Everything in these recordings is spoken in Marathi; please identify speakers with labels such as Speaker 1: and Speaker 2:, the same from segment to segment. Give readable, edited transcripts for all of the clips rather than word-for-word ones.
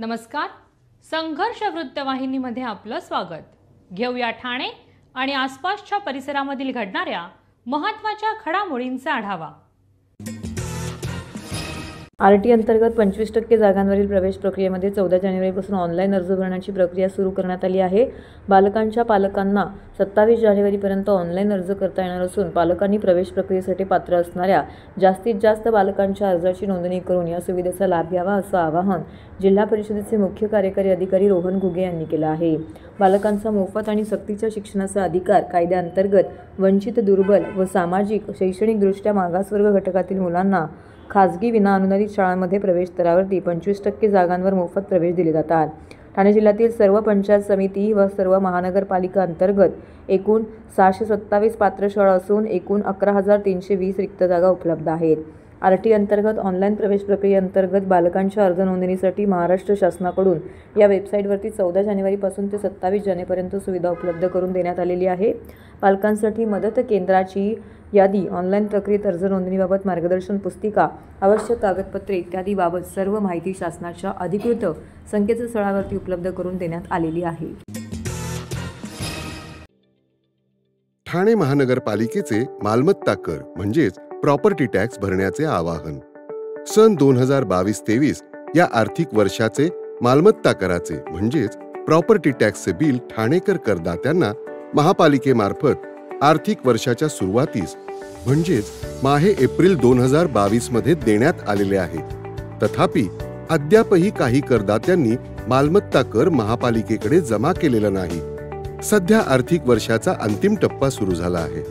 Speaker 1: नमस्कार. संघर्ष वृत्तवाहिनीमध्ये आपलं स्वागत. घेऊया ठाणे आणि आसपासच्या परिसरामधील घडणाऱ्या महत्त्वाच्या घडामोडींचा आढावा.
Speaker 2: आरटी अंतर्गत 25% जागांवरील प्रवेश प्रक्रियेमध्ये 14 जानेवारीपासून ऑनलाईन अर्ज भरण्याची प्रक्रिया सुरू करण्यात आली आहे. बालकांच्या पालकांना 27 जानेवारीपर्यंत ऑनलाईन अर्ज करता येणार असून पालकांनी प्रवेश प्रक्रियेसाठी पात्र असणाऱ्या जास्तीत जास्त बालकांच्या अर्जाची नोंदणी करून या सुविधेचा लाभ घ्यावा असं आवाहन जिल्हा परिषदेचे मुख्य कार्यकारी अधिकारी रोहन घुगे यांनी केलं आहे. बालकांचा मोफत आणि सक्तीच्या शिक्षणाचा अधिकार कायद्याअंतर्गत वंचित, दुर्बल व सामाजिक शैक्षणिकदृष्ट्या मागासवर्ग घटकातील मुलांना खाजगी विनाअनुदानित शाळांमध्ये प्रवेश स्तरावरती 25% जागांवर मोफत प्रवेश दिले जातात. ठाणे जिल्ह्यातील सर्व पंचायत समिती व सर्व महानगरपालिका अंतर्गत एकूण 627 पात्र शाळा असून एकूण 11,320 रिक्त जागा उपलब्ध आहेत. आरटी अंतर्गत ऑनलाईन प्रवेश प्रक्रियेअंतर्गत बालकांच्या अर्ज नोंदणीसाठी महाराष्ट्र शासनाकडून या वेबसाईटवरती 14 जानेवारीपासून ते 27 जानेवारीपर्यंत सुविधा उपलब्ध करून देण्यात आलेली आहे. पालकांसाठी मदत केंद्राची यादी, ऑनलाईन प्रक्रियेत अर्ज नोंदणीबाबत मार्गदर्शन पुस्तिका, आवश्यक कागदपत्रे इत्यादी बाबत सर्व माहिती शासनाच्या अधिकृत संकेतस्थळावरती उपलब्ध करून देण्यात आलेली आहे.
Speaker 3: ठाणे महानगरपालिकेचे मालमत्ता कर म्हणजेच प्रॉपर्टी टॅक्स भरण्याचे आवाहन. सन 2022-23 या आर्थिक वर्षाचे मालमत्ता कराचे म्हणजेच प्रॉपर्टी टॅक्सचे बिल ठाणेकर करदात्यांना महापालिकेमार्फत आर्थिक वर्षाच्या सुरुवातीस म्हणजेच माहे एप्रिल 2022 मध्ये देण्यात आलेले आहे. तथापि अद्यापही काही करदात्यांनी मालमत्ता कर महापालिकेकडे जमा केलेला नाही. सध्या आर्थिक वर्षाचा अंतिम टप्पा सुरू झाला आहे.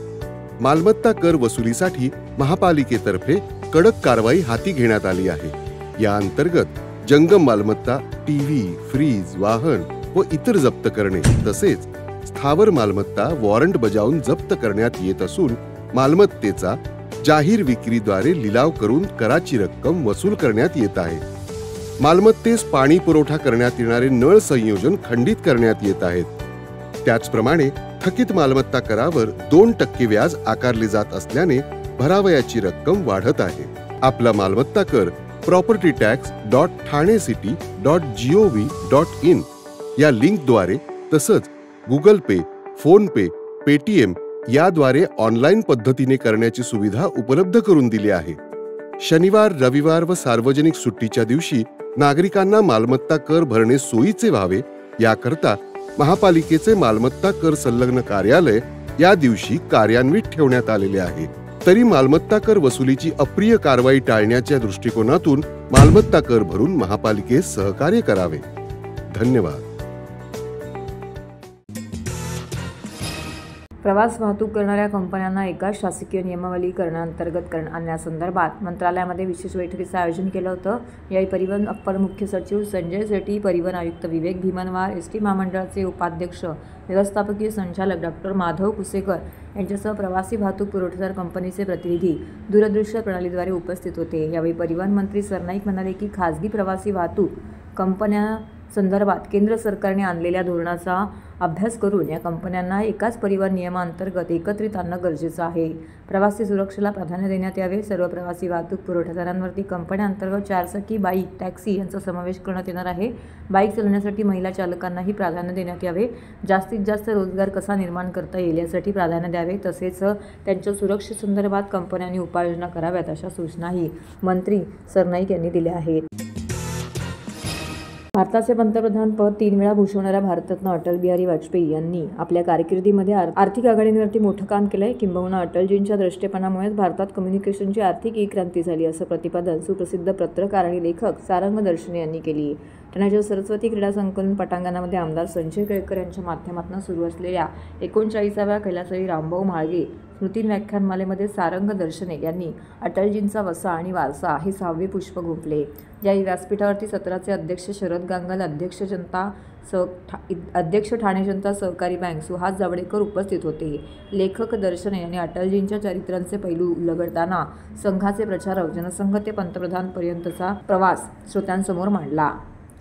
Speaker 3: मालमत्ता कर वसुलीसाठी महापालिकेतर्फे कडक कारवाई हाती घेण्यात आली आहे. या अंतर्गत जंगम मालमत्ता, टीव्ही, फ्रीज, वाहन व इतर जप्त करणे तसेच स्थावर मालमत्ता वॉरंट बजावून जप्त करण्यात येत असून मालमत्तेचा जाहीर विक्रीद्वारे लिलाव करून कराची रक्कम वसूल करण्यात येत आहे. मालमत्तेस पाणी पुरवठा करण्यात येणारे नळ संयोजन खंडित करण्यात येत आहेत. त्याचप्रमाणे थकीत मालमत्ता करावर 2% व्याज आकारले जात असल्याने भरावयाची रक्कम वाढत आहे. आपला मालमत्ता कर propertytax.thanecity.gov.in या लिंकद्वारे तसंच गुगल पे, फोन पे, पेटीएम याद्वारे ऑनलाईन पद्धतीने करण्याची सुविधा उपलब्ध करून दिली आहे. शनिवार, रविवार व सार्वजनिक सुट्टीच्या दिवशी नागरिकांना मालमत्ता कर भरणे सोयीचे व्हावे याकरता महापालिकेचे मालमत्ता कर संलग्न कार्यालय या दिवशी कार्यान्वित ठेवण्यात आलेले आहे. तरी मालमत्ता कर वसुलीची अप्रिय कारवाई टाळण्याच्या दृष्टिकोनातून मालमत्ता कर भरून महापालिकेस सहकार्य करावे. धन्यवाद.
Speaker 2: प्रवास वाहतूक करणाऱ्या कंपन्यांना एकाच शासकीय नियमावली करण्याअंतर्गत आणण्यासंदर्भात मंत्रालयामध्ये विशेष बैठकीचं आयोजन केलं होतं. यावेळी परिवहन अप्पर मुख्य सचिव संजय सेठी, परिवहन आयुक्त विवेक भीमनवार, एसटी महामंडळाचे उपाध्यक्ष व्यवस्थापकीय संचालक डॉक्टर माधव कुसेकर यांच्यासह प्रवासी वाहतूक पुरवठादार कंपनीचे प्रतिनिधी दूरदृश्य प्रणालीद्वारे उपस्थित होते. यावेळी परिवहन मंत्री सरनाईक म्हणाले की खासगी प्रवासी वाहतूक कंपन्या संदर्भात केंद्र सरकारने आणलेल्या धोरणाचा अभ्यास करून या कंपन्यांना एकाच परिवहन नियमांतर्गत एकत्रित आणणं गरजेचं आहे. प्रवासी सुरक्षेला प्राधान्य देण्यात यावे. सर्व प्रवासी वाहतूक पुरवठादारांवरती कंपन्यांतर्गत 4 चाकी बाईक, टॅक्सी यांचा समावेश करण्यात येणार आहे. बाईक चालवण्यासाठी महिला चालकांनाही प्राधान्य देण्यात यावे. जास्तीत जास्त रोजगार कसा निर्माण करता येईल यासाठी प्राधान्य द्यावे. तसेच त्यांच्या सुरक्षेसंदर्भात कंपन्यांनी उपाययोजना कराव्यात अशा सूचनाही मंत्री सरनाईक यांनी दिल्या आहेत. भारताचे पंतप्रधान पद 3 वेळा भूषवणाऱ्या भारतरत्न अटल बिहारी वाजपेयी यांनी आपल्या कारकिर्दीमध्ये आर्थिक आघाडींवरती मोठं काम केलंय. किंबहुना अटलजींच्या द्रष्टेपणामुळेच भारतात कम्युनिकेशनची आर्थिक क्रांती झाली असं प्रतिपादन सुप्रसिद्ध पत्रकार आणि लेखक सारंग दर्शने यांनी केली. ठाण्याच्या सरस्वती क्रीडा संकुलन पटांगणामध्ये आमदार संजय केळकर यांच्या माध्यमातून सुरू असलेल्या 39व्या कैलासहरी रामभाऊ म्हाळगे स्मृती व्याख्यानमालेमध्ये सारंग दर्शने यांनी अटलजींचा वसा आणि वारसा हे 6वे पुष्प गुंफले. या व्यासपीठावरती सत्राचे अध्यक्ष शरद गांगल, अध्यक्ष ठाणे जनता सहकारी बँक सुहास जावडेकर उपस्थित होते. लेखक दर्शने यांनी अटलजींच्या चरित्रांचे पैलू उलगडताना संघाचे प्रचारक, जनसंघ ते पंतप्रधानपर्यंतचा प्रवास श्रोत्यांसमोर मांडला.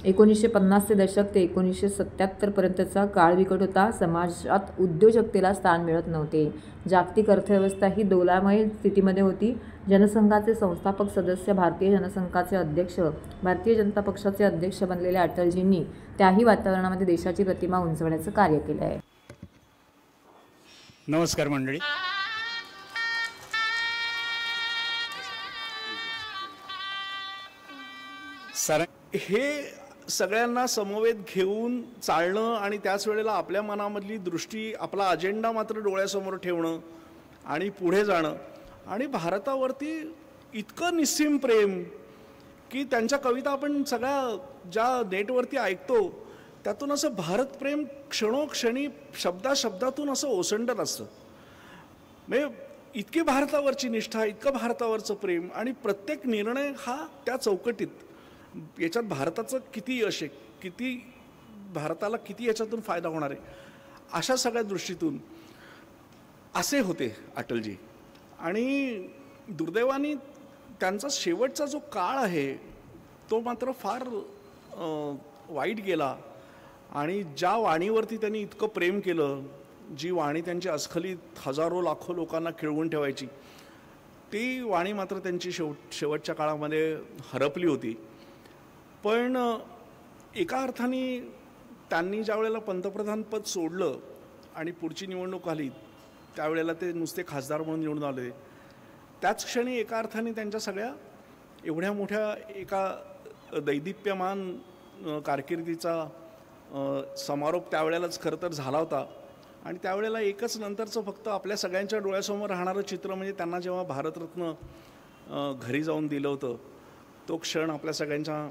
Speaker 2: 1950 दशक ते 1977पर्यंतचा काळ बिकट होता. समाजात उद्योजकतेला स्थान मिळत नव्हते. जागतिक अर्थव्यवस्था ही डोलामय स्थितीमध्ये होती. जनसंघाचे संस्थापक सदस्य, भारतीय जनसंघाचे अध्यक्ष, भारतीय जनता पक्षाचे अध्यक्ष बनलेल्या अटलजींनी त्याही वातावरणामध्ये देशाची प्रतिमा उंचवण्याचं कार्य केलं आहे.
Speaker 4: नमस्कार मंडळी.
Speaker 5: हे सगळ्यांना समवेत घेऊन चालणं आणि त्याच वेळेला आपल्या मनामधली दृष्टी, आपला अजेंडा मात्र डोळ्यासमोर ठेवणं आणि पुढे जाणं. आणि भारतावरती इतकं निस्सीम प्रेम की त्यांच्या कविता आपण सगळ्या ज्या नेटवरती ऐकतो त्यातून असं भारत प्रेम क्षणोक्षणी शब्दाशब्दातून असं ओसंडत असतं. म्हणजे इतकी भारतावरची निष्ठा, इतकं भारतावरचं प्रेम आणि प्रत्येक निर्णय हा त्या चौकटीत, याच्यात भारताचं किती यश आहे, किती भारताला किती याच्यातून फायदा होणार आहे, अशा सगळ्या दृष्टीतून असे होते अटलजी. आणि दुर्दैवाने त्यांचा शेवटचा जो काळ आहे तो मात्र फार वाईट गेला. आणि ज्या वाणीवरती त्यांनी इतकं प्रेम केलं, जी वाणी त्यांची अस्खलित हजारो लाखो लोकांना खिळवून ठेवायची, ती वाणी मात्र त्यांची शेवटच्या काळामध्ये हरपली होती. पण एका अर्थाने त्यांनी ज्या वेळेला पंतप्रधानपद सोडलं आणि पुढची निवडणूक आली त्यावेळेला ते नुसते खासदार म्हणून निवडून आले, त्याच क्षणी एका अर्थाने त्यांच्या सगळ्या एवढ्या मोठ्या एका दैदिप्यमान कारकिर्दीचा समारोप त्यावेळेलाच खरं तर झाला होता. आणि त्यावेळेला एकच नंतरचं फक्त आपल्या सगळ्यांच्या डोळ्यासमोर राहणारं चित्र म्हणजे त्यांना जेव्हा भारतरत्न घरी जाऊन दिलं होतं तो क्षण आपल्या सगळ्यांच्या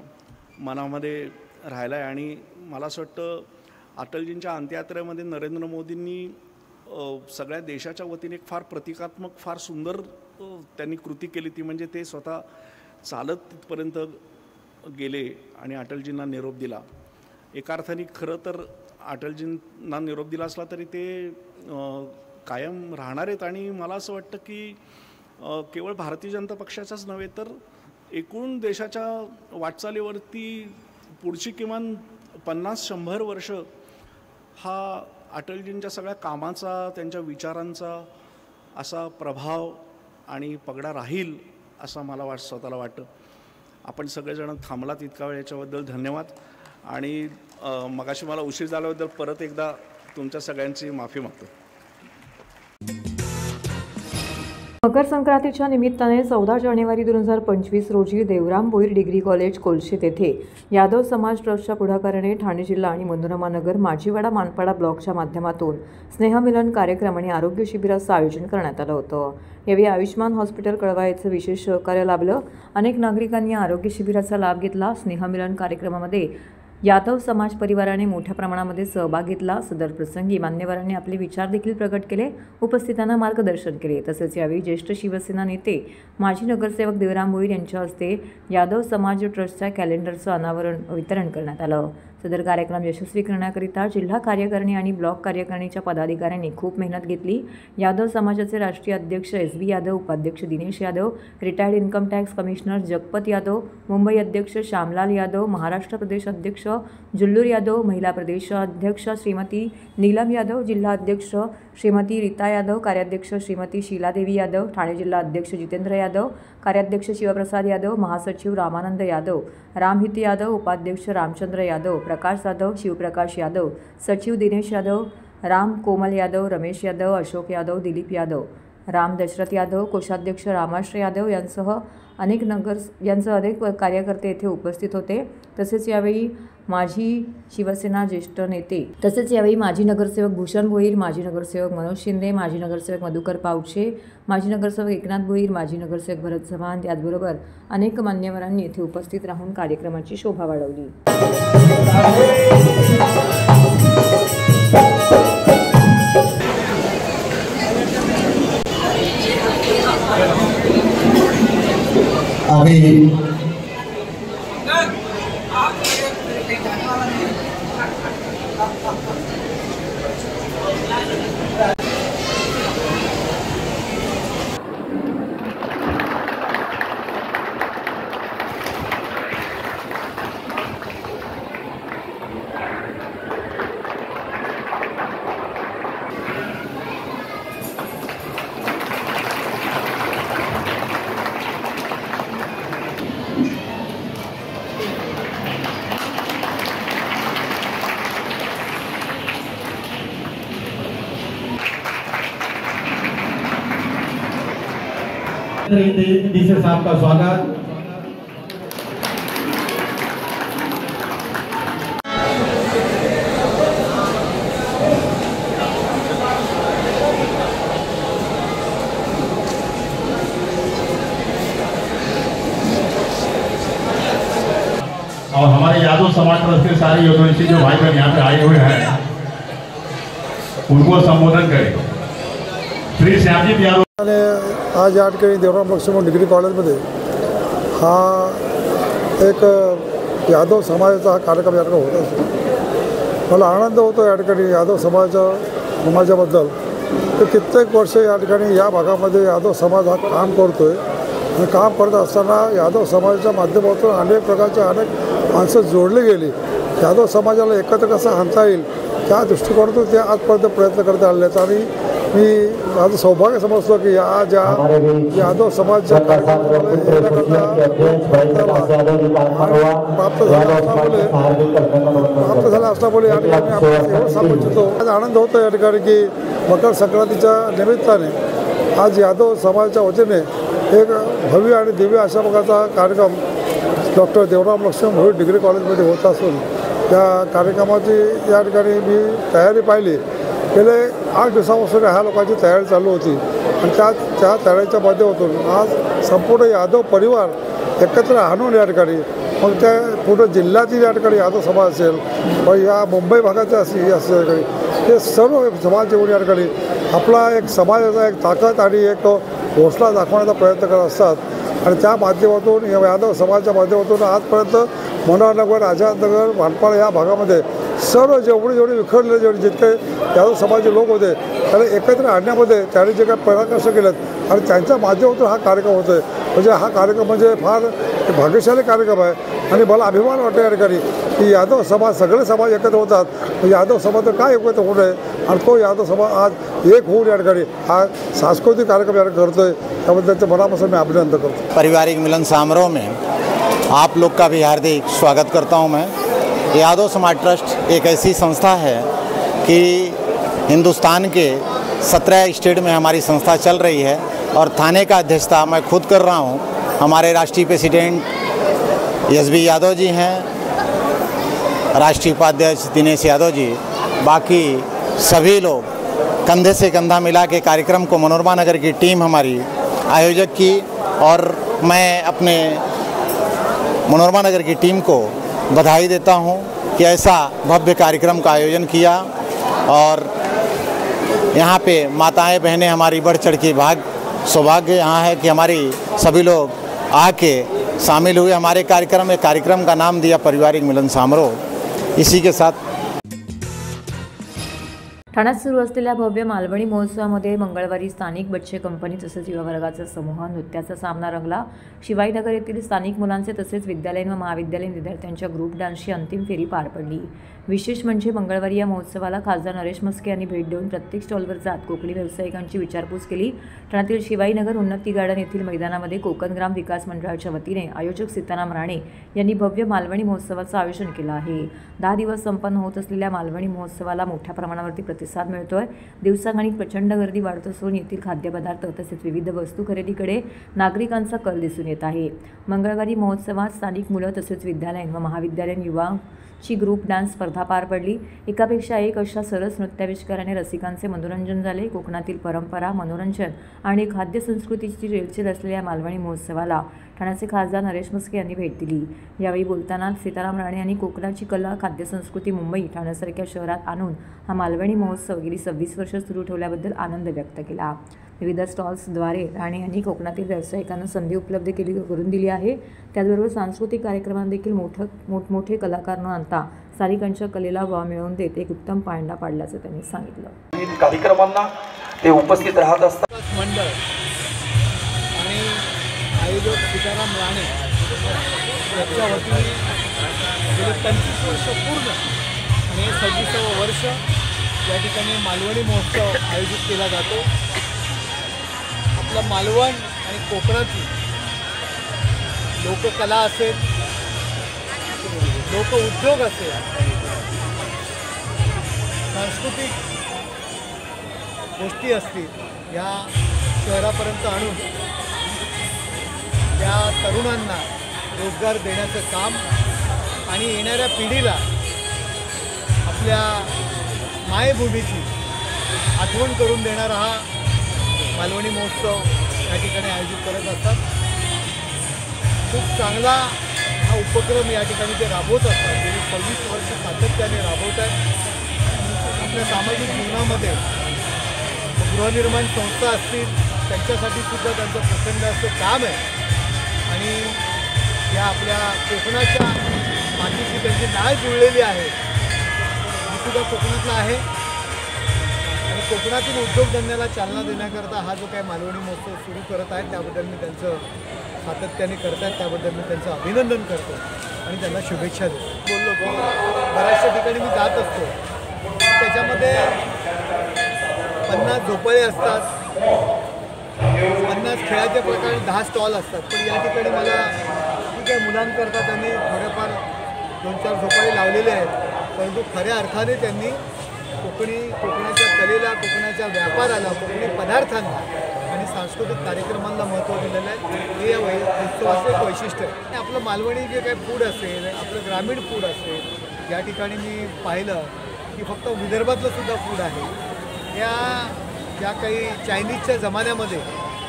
Speaker 5: मनामध्ये राहिला आहे. आणि मला असं वाटतं अटलजींच्या अंत्ययात्रेमध्ये नरेंद्र मोदींनी सगळ्या देशाच्या वतीने एक फार प्रतिकात्मक, फार सुंदर त्यांनी कृती केली. ती म्हणजे ते स्वतः चालत तिथपर्यंत गेले आणि अटलजींना निरोप दिला. एका अर्थाने खरं तर अटलजींना निरोप दिला असला तरी ते कायम राहणार आहेत. आणि मला असं वाटतं की केवळ भारतीय जनता पक्षाचाच नव्हे तर एकूण देशाच्या वाटचालीवरती पुढची किमान 50-100 वर्ष हा अटलजींच्या सगळ्या कामाचा, त्यांच्या विचारांचा असा प्रभाव आणि पगडा राहील असं मला स्वतःला वाटतं. आपण सगळेजण थांबलात इतका वेळ याच्याबद्दल धन्यवाद. आणि मगाशी मला उशीर झाल्याबद्दल परत एकदा तुमच्या सगळ्यांची माफी मागतो.
Speaker 2: मकर संक्रांतीच्या निमित्ताने 14 जानेवारी 2025 रोजी देवराम भोईर डिग्री कॉलेज कोलशेत येथे यादव समाज ट्रस्टच्या पुढाकाराने ठाणे जिल्हा आणि मनोरमानगर माजीवाडा मानपाडा ब्लॉकच्या माध्यमातून स्नेहमिलन कार्यक्रम आणि आरोग्य शिबिराचं आयोजन करण्यात आलं होतं. यावेळी आयुष्मान हॉस्पिटल कळवा येथे विशेष सहकार्य लाभलं. अनेक नागरिकांनी आरोग्य शिबिराचा लाभ घेतला. स्नेहमिलन कार्यक्रमामध्ये यादव समाज परिवाराने मोठ्या प्रमाणामध्ये सहभाग घेतला. सदर प्रसंगी मान्यवरांनी आपले विचार देखील प्रकट केले, उपस्थितांना मार्गदर्शन केले. तसेच यावेळी ज्येष्ठ शिवसेना नेते माजी नगरसेवक देवराम भोईर यांच्या हस्ते यादव समाज ट्रस्टच्या कॅलेंडरचं वितरण करण्यात आलं. सदर कार्यक्रम यशस्वी करण्याकरिता जिल्हा कार्यकारिणी आणि ब्लॉक कार्यकारिणीच्या पदाधिकाऱ्यांनी खूप मेहनत घेतली. यादव समाजाचे राष्ट्रीय अध्यक्ष SB यादव, उपाध्यक्ष Dinesh Yadav, retired income tax commissioner Jagpat Yadav, Mumbai अध्यक्ष श्यामलाल यादव, महाराष्ट्र प्रदेश अध्यक्ष जुल्लूर यादव, महिला प्रदेश अध्यक्ष श्रीमती नीलम यादव, जिल्हा अध्यक्ष श्रीमती रीता यादव, कार्याध्यक्ष श्रीमती शीलादेवी यादव, ठाणे जिल्हा अध्यक्ष जितेंद्र यादव, कार्याध्यक्ष शिवप्रसाद यादव, महासचिव रामानंद यादव, रामहित यादव, उपाध्यक्ष रामचंद्र यादव, प्रकाश जाधव, शिवप्रकाश यादव, सचिव दिनेश यादव, राम कोमल यादव, रमेश यादव, अशोक यादव, दिलीप यादव, राम दशरथ यादव, कोषाध्यक्ष रामाश्रय यादव यांसह अनेक कार्यकर्ते येथे उपस्थित होते. तसेच यावेळी माजी शिवसेना ज्येष्ठ नेते माजी नगरसेवक भूषण भोईर, माजी नगरसेवक मनोज शिंदे, माजी नगरसेवक मधुकर पावशे, माजी नगरसेवक एकनाथ भोईर, माजी नगरसेवक भरत चव्हाण, त्याचबरोबर अनेक मान्यवरांनी येथे उपस्थित राहून कार्यक्रमाची शोभा वाढवली.
Speaker 4: डीसी साहब का स्वागत। और हमारे यादव समाज ट्रस्ट के सारे योगेशी जो भाई बहन यहाँ पे आए हुए हैं उनको संबोधन करें। श्री श्यामजी यादव
Speaker 6: आज या ठिकाणी देवराम लक्ष्मण डिग्री कॉलेजमध्ये हा एक यादव समाजाचा हा कार्यक्रम या ठिकाणी होत असतो। मला आनंद होतो या ठिकाणी यादव समाजाबद्दल की कित्येक वर्ष या ठिकाणी या भागामध्ये यादव समाज हा काम करतो आहे आणि काम करत असताना यादव समाजाच्या माध्यमातून अनेक प्रकारचे अनेक माणसं जोडली गेली। यादव समाजाला एकत्र कसं आणता येईल त्या दृष्टिकोनातून ते आजपर्यंत प्रयत्न करत आले आहेत आणि मी माझं सौभाग्य समजतो की या ज्या यादव समाजच्या प्राप्त झाला असल्यामुळे या ठिकाणी आपण एवढं सांगू इच्छितो। आज आनंद होतो या ठिकाणी की मकर संक्रांतीच्या निमित्ताने आज यादव समाजाच्या वतीने एक भव्य आणि दिव्य अशा प्रकारचा कार्यक्रम डॉक्टर देवराम लक्ष्मण भोईर डिग्री कॉलेजमध्ये होत असून त्या कार्यक्रमाची या ठिकाणी मी तयारी पाहिली। गेले 8 दिवसापासून ह्या लोकांची तयारी चालू होती आणि त्या तयारीच्या माध्यमातून आज संपूर्ण यादव परिवार एकत्र आणून या ठिकाणी मग त्या पूर्ण जिल्ह्यातील या ठिकाणी यादव समाज असेल व या मुंबई भागाच्या असेल या ठिकाणी हे सर्व समाज येऊन या ठिकाणी आपला एक समाजाचा एक ताकद आणि एक हौसला दाखवण्याचा प्रयत्न करत असतात आणि त्या माध्यमातून यादव समाजाच्या माध्यमातून आजपर्यंत मनोहरनगर, आझादनगर, भानपाडा या भागामध्ये सर्व जेवढे विखरले जितके यादव समाजाचे लोक होते त्याला एकत्र आणण्यामध्ये त्यांनी जे काही प्रयत्न केलेत आणि त्यांच्या माध्यमातून हा कार्यक्रम होतो आहे। म्हणजे हा कार्यक्रम म्हणजे फार भाग्यशाली कार्यक्रम आहे आणि मला अभिमान वाटतो या ठिकाणी की यादव समाज सगळे समाज एकत्र होतात। यादव समाज काय एकत्र होऊ नये आणि तो यादव समाज आज एक होऊन या ठिकाणी हा सांस्कृतिक कार्यक्रम या ठिकाणी करतोय त्याबद्दल त्याचं मनापासून मी अभिनंदन करतो।
Speaker 7: पारिवारिक मिलन समारोह में आप लोग का भी हार्दिक स्वागत करता हूं। मैं यादव समाज ट्रस्ट एक ऐसी संस्था है कि हिंदुस्तान के 17 स्टेट में हमारी संस्था चल रही है और थाने का अध्यक्षता मैं खुद कर रहा हूं। हमारे राष्ट्रीय प्रेसिडेंट एस.बी. यादव जी हैं, राष्ट्रीय उपाध्यक्ष दिनेश यादव जी, बाकी सभी लोग कंधे से कंधा मिला के कार्यक्रम को मनोरमा नगर की टीम हमारी आयोजक की और मैं अपने मनोरमा नगर की टीम को बधाई देता हूं कि ऐसा भव्य कार्यक्रम का आयोजन किया और यहाँ पे माताएं बहनें हमारी बढ़ चढ़ के सौभाग्य यहाँ है कि हमारी सभी लोग आके शामिल हुए हमारे कार्यक्रम का नाम दिया पारिवारिक मिलन समारोह। इसी के साथ
Speaker 2: ठाण्यात सुरू असलेल्या भव्य मालवणी महोत्सवामध्ये मंगळवारी स्थानिक बच्चे कंपनी तसेच युवा वर्गाचा समूह नृत्याचा सामना रंगला। शिवाईनगर येथील स्थानिक मुलांचे तसेच विद्यालयीन व महाविद्यालयीन विद्यार्थ्यांच्या ग्रुप डान्सची अंतिम फेरी पार पडली। विशेष म्हणजे मंगळवारी या महोत्सवाला खासदार नरेश म्हस्के यांनी भेट देऊन प्रत्येक स्टॉलवर जात कोकणी व्यावसायिकांची विचारपूस केली। ठाण्यातील शिवाईनगर उन्नती गार्डन येथील मैदानामध्ये कोकण ग्राम विकास मंडळाच्या वतीने आयोजक सीताराम राणे यांनी भव्य मालवणी महोत्सवाचं आयोजन केलं आहे। 10 दिवस संपन्न होत असलेल्या मालवणी महोत्सवाला मोठ्या प्रमाणावरती प्रतिसाद मिळतोय। दिवसागणिक प्रचंड गर्दी वाढत असून येथील खाद्यपदार्थ तसेच विविध वस्तू खरेदीकडे नागरिकांचा कल दिसून येत आहे। मंगळवारी महोत्सवात स्थानिक मुलं तसेच विद्यालयीन व महाविद्यालयीन युवांची ग्रुप डान्स स्पर्धा पार पडली। एकापेक्षा एक अशा सरस नृत्याविष्काराने रसिकांचे मनोरंजन झाले। कोकणातील परंपरा, मनोरंजन आणि खाद्य संस्कृतीची रेलचेल असलेल्या मालवणी महोत्सवाला ठाण्याचे खासदार नरेश म्हस्के यांनी भेट दिली। यावेळी बोलताना सीताराम राणे यांनी कोकणाची कला, खाद्य संस्कृती मुंबई, ठाण्यासारख्या शहरात आणून हा मालवणी महोत्सव गेली 26 वर्ष सुरू ठेवल्याबद्दल आनंद व्यक्त केला। विविध स्टॉल्सद्वारे राणे यांनी कोकणातील व्यावसायिकांना संधी उपलब्ध करून दिली आहे। त्याचबरोबर सांस्कृतिक कार्यक्रमांना देखील मोठमोठे कलाकार न आणता स्थानिकांच्या कलेला वाव मिळवून देत एक उत्तम पायंडा पाडल्याचं त्यांनी सांगितलं।
Speaker 8: कार्यक्रमांना ते उपस्थित राहत असतात।
Speaker 9: मंडळ आणि आयोजक सीताराम राणे यांच्या वतीने गेले 25 वर्ष पूर्ण आणि 26वे वर्ष या ठिकाणी मालवणी महोत्सव आयोजित केला जातो। आपला मालवण आणि कोकणातील लोककला असेल, लोक उद्योग असेल, सांस्कृतिक गोष्टी असतील या शहरापर्यंत आणून त्या तरुणांना रोजगार देण्याचं काम आणि येणाऱ्या पिढीला आपल्या मायभूमीची आठवण करून देणारा हा मालवणी महोत्सव या ठिकाणी आयोजित करत असतात. खूप चांगला हा उपक्रम या ठिकाणी ते राबवत असतात. गेली 26 वर्ष सातत्याने राबवत आहेत. आपल्या सामाजिक जीवनामध्ये गृहनिर्माण संस्था असतील त्यांच्यासाठी सुद्धा त्यांचं प्रचंड असं काम आहे आणि या आपल्या कोकणाच्या मातीशी त्यांची नाळ जुळलेली आहे. मी सुद्धा कोकणातला आहे आणि कोकणातील उद्योगधंद्याला चालना देण्याकरता हा जो काही मालवणी महोत्सव सुरू करत आहे त्याबद्दल मी त्यांचं सातत्याने करत आहेत त्याबद्दल मी त्यांचं अभिनंदन करतो आणि त्यांना शुभेच्छा देतो. बोललो की बऱ्याचशा ठिकाणी मी जात असतो, त्याच्यामध्ये 50 झोपाळे असतात, 50 खेळाच्या प्रकारे 10 स्टॉल असतात. पण या ठिकाणी मला ठीक आहे मुलांकरता त्यांनी थोडेफार 2-4 झोपाळे लावलेले आहेत, परंतु खऱ्या अर्थाने त्यांनी कोकणाच्या कलेला, कोकणाच्या व्यापाराला, कोकणी पदार्थांना आणि सांस्कृतिक कार्यक्रमांना महत्त्व दिलेलं आहे. हे या उत्सवाचं एक वैशिष्ट्य आहे. आणि आपलं मालवणी जे काही फूड असेल, आपलं ग्रामीण फूड असेल, या ठिकाणी मी पाहिलं की फक्त विदर्भातलं सुद्धा फूड आहे. या ज्या काही चायनीजच्या जमान्यामध्ये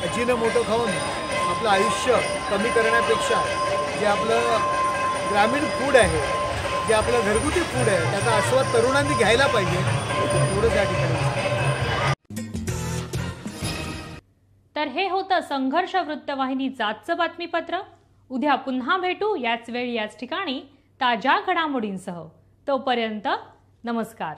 Speaker 9: अजिनोमोटो खाऊन आपलं आयुष्य कमी करण्यापेक्षा जे आपलं ग्रामीण फूड आहे, जे आपलं घरगुती फूड आहे, त्याचा आस्वाद तरुणांनी घ्यायला पाहिजे. एवढंच या ठिकाणी.
Speaker 1: तर हे होतं संघर्ष वृत्तवाहिनीचं आजचं बातमीपत्र. उद्या पुन्हा भेटू याच वेळी याच ठिकाणी ताज्या घडामोडींसह. तोपर्यंत नमस्कार.